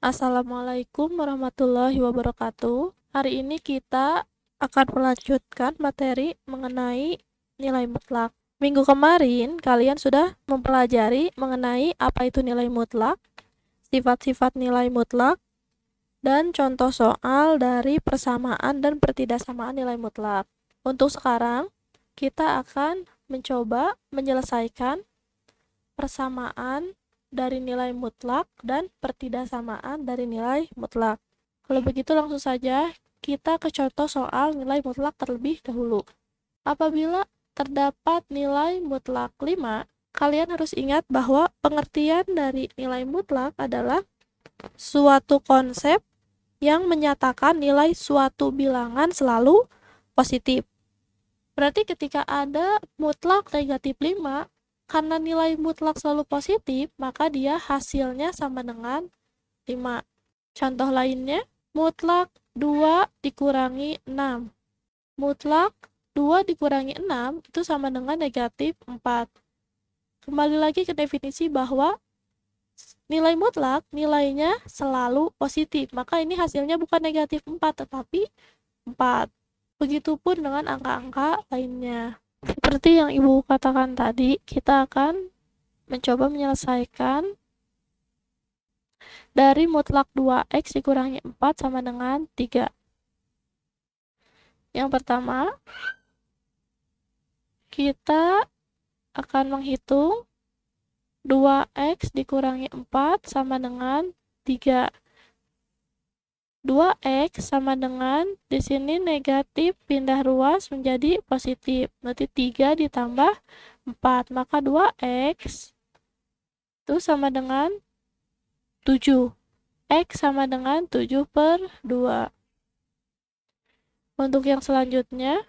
Assalamualaikum warahmatullahi wabarakatuh. Hari ini kita akan melanjutkan materi mengenai nilai mutlak. Minggu kemarin, kalian sudah mempelajari mengenai apa itu nilai mutlak, sifat-sifat nilai mutlak, dan contoh soal dari persamaan dan pertidaksamaan nilai mutlak. Untuk sekarang, kita akan mencoba menyelesaikan persamaan dari nilai mutlak dan pertidaksamaan dari nilai mutlak. Kalau begitu langsung saja kita ke contoh soal nilai mutlak terlebih dahulu. Apabila terdapat nilai mutlak 5, kalian harus ingat bahwa pengertian dari nilai mutlak adalah suatu konsep yang menyatakan nilai suatu bilangan selalu positif. Berarti ketika ada mutlak negatif 5, karena nilai mutlak selalu positif, maka dia hasilnya sama dengan 5. Contoh lainnya, mutlak 2 dikurangi 6. Mutlak 2 dikurangi 6 itu sama dengan negatif 4. Kembali lagi ke definisi bahwa nilai mutlak nilainya selalu positif, maka ini hasilnya bukan negatif 4 tetapi 4. Begitupun dengan angka-angka lainnya. Seperti yang Ibu katakan tadi, kita akan mencoba menyelesaikan dari mutlak 2x dikurangi 4 sama dengan 3. Yang pertama, kita akan menghitung 2x dikurangi 4 sama dengan 3. 2x sama dengan, di sini negatif pindah ruas menjadi positif. Berarti 3 ditambah 4, maka 2x itu sama dengan 7. X sama dengan 7/2. Untuk yang selanjutnya,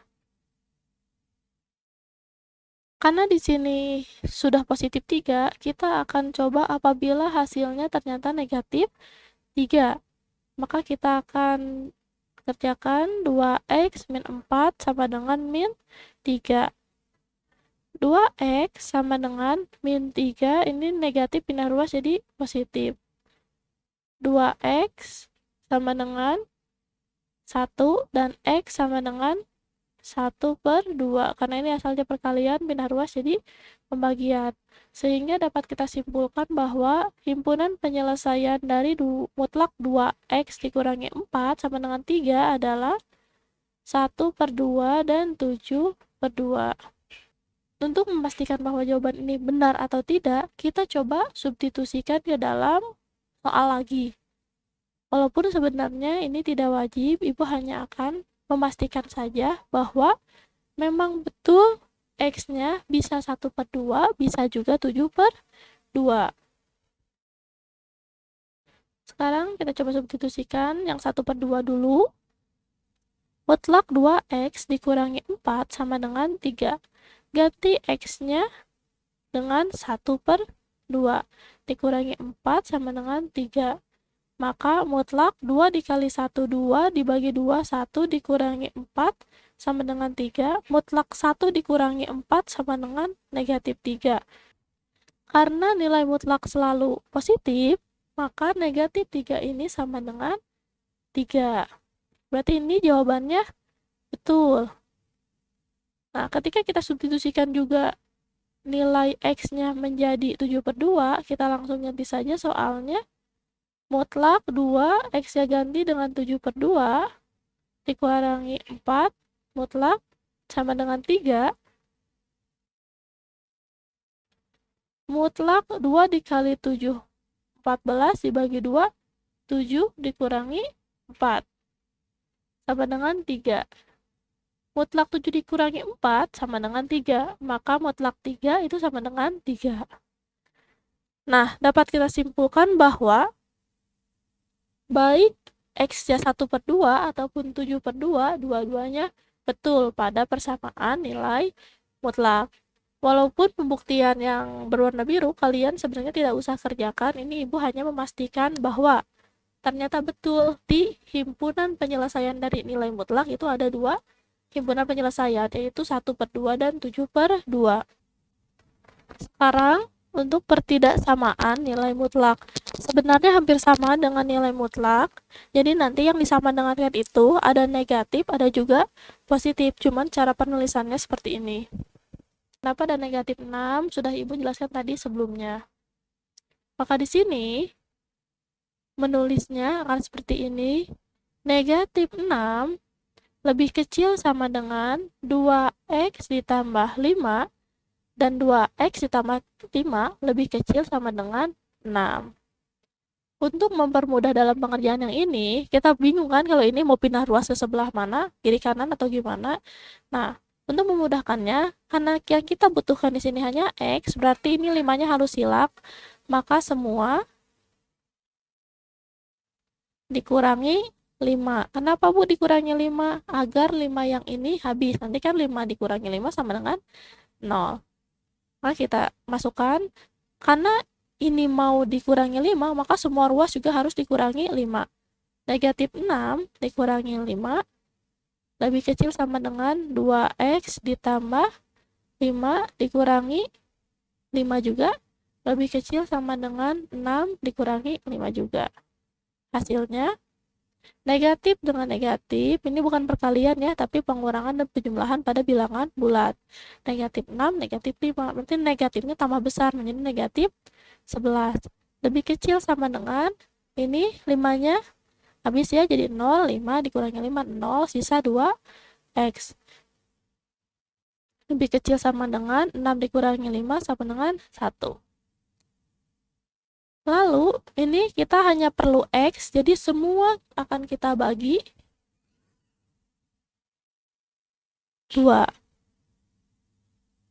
karena di sini sudah positif 3, kita akan coba apabila hasilnya ternyata negatif 3. Maka kita akan kerjakan 2x min 4 sama dengan min 3. 2x sama dengan min 3, ini negatif pindah ruas jadi positif. 2x sama dengan 1 dan x sama dengan 1/2. Karena ini asalnya perkalian, pindah ruas jadi pembagian. Sehingga dapat kita simpulkan bahwa himpunan penyelesaian dari mutlak 2x dikurangi 4 sama dengan 3 adalah 1/2 dan 7/2. Untuk memastikan bahwa jawaban ini benar atau tidak, kita coba substitusikan ke dalam soal lagi. Walaupun sebenarnya ini tidak wajib, Ibu hanya akan memastikan saja bahwa memang betul X-nya bisa 1/2, bisa juga 7/2. Sekarang kita coba substitusikan yang 1/2 dulu. Mutlak 2x dikurangi 4 sama dengan 3. Ganti X-nya dengan 1/2. Dikurangi 4 sama dengan 3. Maka mutlak 2 dikali 1, 2, dibagi 2, 1, dikurangi 4, sama dengan 3. Mutlak 1 dikurangi 4 sama dengan negatif 3. Karena nilai mutlak selalu positif, maka negatif 3 ini sama dengan 3. Berarti ini jawabannya betul. Nah, ketika kita substitusikan juga nilai X-nya menjadi 7/2, kita langsung ganti saja soalnya. Mutlak 2, X-nya ganti dengan 7/2, dikurangi 4, mutlak sama dengan 3. Mutlak 2 dikali 7, 14, dibagi 2, 7 dikurangi 4, sama dengan 3. Mutlak 7 dikurangi 4 sama dengan 3, maka mutlak 3 itu sama dengan 3. Nah, dapat kita simpulkan bahwa baik X-nya 1/2 ataupun 7/2, dua-duanya betul pada persamaan nilai mutlak. Walaupun pembuktian yang berwarna biru kalian sebenarnya tidak usah kerjakan, ini Ibu hanya memastikan bahwa ternyata betul di himpunan penyelesaian dari nilai mutlak itu ada 2 himpunan penyelesaian, yaitu 1/2 dan 7/2. Sekarang untuk pertidaksamaan nilai mutlak. Sebenarnya hampir sama dengan nilai mutlak. Jadi nanti yang disamadengankan itu ada negatif, ada juga positif. Cuman cara penulisannya seperti ini. Kenapa ada negatif 6? Sudah Ibu jelaskan tadi sebelumnya. Maka di sini menulisnya akan seperti ini. Negatif 6 lebih kecil sama dengan 2x ditambah 5 dan 2x ditambah 5 lebih kecil sama dengan 6. Untuk mempermudah dalam pengerjaan yang ini, kita bingung kan kalau ini mau pindah ruas ke sebelah mana, kiri kanan atau gimana. Nah, untuk memudahkannya, karena yang kita butuhkan di sini hanya x, berarti ini 5-nya harus silap, maka semua dikurangi 5. Kenapa Bu dikurangi 5? Agar 5 yang ini habis. Nanti kan 5 dikurangi 5 sama dengan 0. Maka kita masukkan, karena ini mau dikurangi 5, maka semua ruas juga harus dikurangi 5. Negatif 6 dikurangi 5 lebih kecil sama dengan 2x ditambah 5 dikurangi 5 juga lebih kecil sama dengan 6 dikurangi 5 juga. Hasilnya negatif dengan negatif, ini bukan perkalian ya, tapi pengurangan dan penjumlahan pada bilangan bulat. Negatif 6, negatif 5, berarti negatifnya tambah besar menjadi negatif 11. Lebih kecil sama dengan, ini 5-nya habis ya, jadi 0, 5 dikurangi 5, 0, sisa 2x. Lebih kecil sama dengan 6 dikurangi 5 sama dengan 1. Lalu, ini kita hanya perlu X, jadi semua akan kita bagi 2.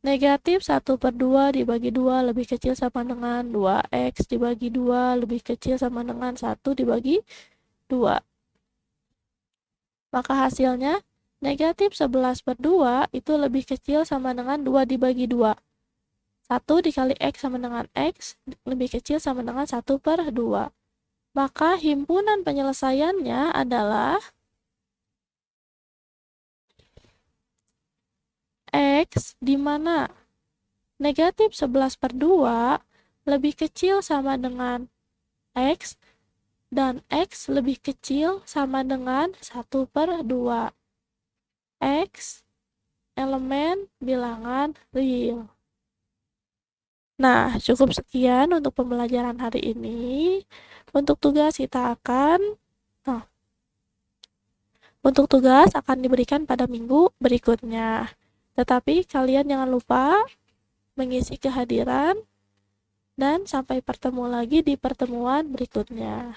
Negatif 1/2 dibagi 2 lebih kecil sama dengan 2X dibagi 2 lebih kecil sama dengan 1 dibagi 2. Maka hasilnya, negatif 11/2 itu lebih kecil sama dengan 2 dibagi 2. 1 dikali X sama dengan X lebih kecil sama dengan 1/2. Maka himpunan penyelesaiannya adalah X di mana negatif 11/2 lebih kecil sama dengan X dan X lebih kecil sama dengan 1/2. X elemen bilangan real. Nah, cukup sekian untuk pembelajaran hari ini. Untuk tugas akan diberikan pada minggu berikutnya. Tetapi kalian jangan lupa mengisi kehadiran dan sampai bertemu lagi di pertemuan berikutnya.